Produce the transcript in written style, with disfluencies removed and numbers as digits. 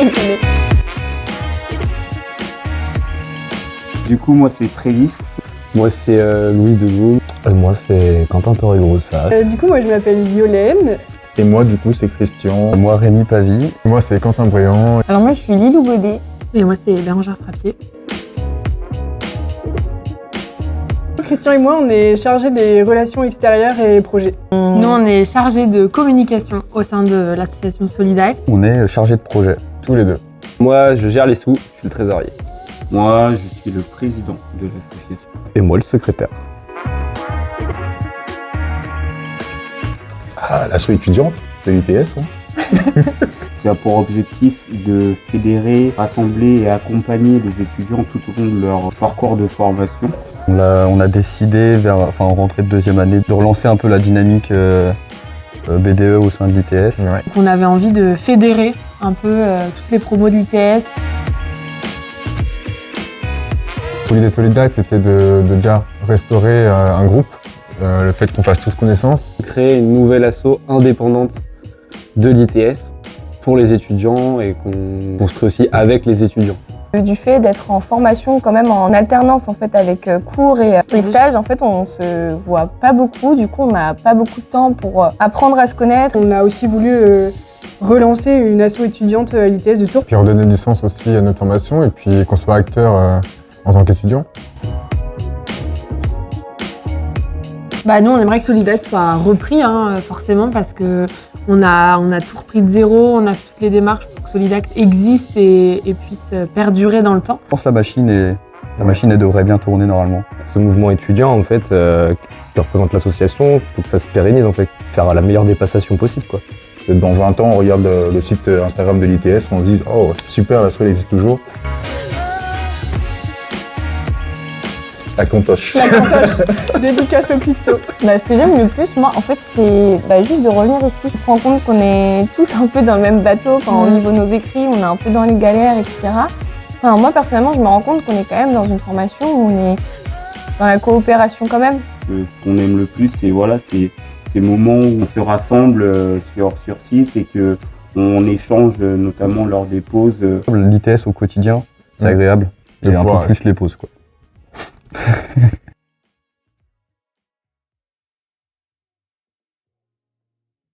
déconner. Du coup, moi, c'est Trévis. Moi, c'est Louis Debout. Moi, c'est Quentin Torregrossa. Du coup, moi, je m'appelle Violaine. Et moi, du coup, c'est Christian. Moi, Rémi Pavie. Moi, c'est Quentin Briand. Alors moi, je suis Lilou Baudet. Et moi, c'est Bérangère Frappier. Christian et moi, on est chargés des relations extérieures et projets. Nous, on est chargés de communication au sein de l'association Solidact. On est chargé de projet. Tous les deux. Moi, je gère les sous, je suis le trésorier. Moi, je suis le président de l'association. Et moi, le secrétaire. Ah, l'asso étudiante de l'ITS. Qui a pour objectif de fédérer, rassembler et accompagner les étudiants tout au long de leur parcours de formation. On a décidé, en rentrée de deuxième année, de relancer un peu la dynamique BDE au sein de l'ITS. Ouais. On avait envie de fédérer un peu toutes les promos de l'ITS. L'idée de Solidact, c'était de déjà restaurer un groupe, le fait qu'on fasse tous connaissance. Créer une nouvelle asso indépendante de l'ITS pour les étudiants et qu'on construit aussi avec les étudiants. Du fait d'être en formation quand même en alternance en fait avec cours et les stages, en fait on se voit pas beaucoup, du coup on n'a pas beaucoup de temps pour apprendre à se connaître. On a aussi voulu relancer une asso étudiante à l'ITS de Tours. Puis redonner du sens aussi à notre formation et puis qu'on soit acteur en tant qu'étudiant. Nous, on aimerait que Solidact soit repris, forcément, parce que on a tout repris de zéro, on a fait toutes les démarches pour que Solidact existe et puisse perdurer dans le temps. Je pense que la machine, elle devrait bien tourner normalement. Ce mouvement étudiant, en fait, qui représente l'association, faut que ça se pérennise, en fait. Faire la meilleure des passations possible, quoi. Et dans 20 ans, on regarde le site Instagram de l'ITS, on se dit « Oh, super, l'asso elle existe toujours ». La cantoche. La cantoche, dédicace au cuistot. Ce que j'aime le plus, moi, en fait, c'est juste de revenir ici. On se rend compte qu'on est tous un peu dans le même bateau. Au niveau de nos écrits, on est un peu dans les galères, etc. Moi, personnellement, je me rends compte qu'on est quand même dans une formation où on est dans la coopération quand même. Ce qu'on aime le plus, c'est ces moments où on se rassemble sur site et qu'on échange notamment lors des pauses. L'ITS au quotidien, c'est agréable. Et un peu plus les pauses, quoi.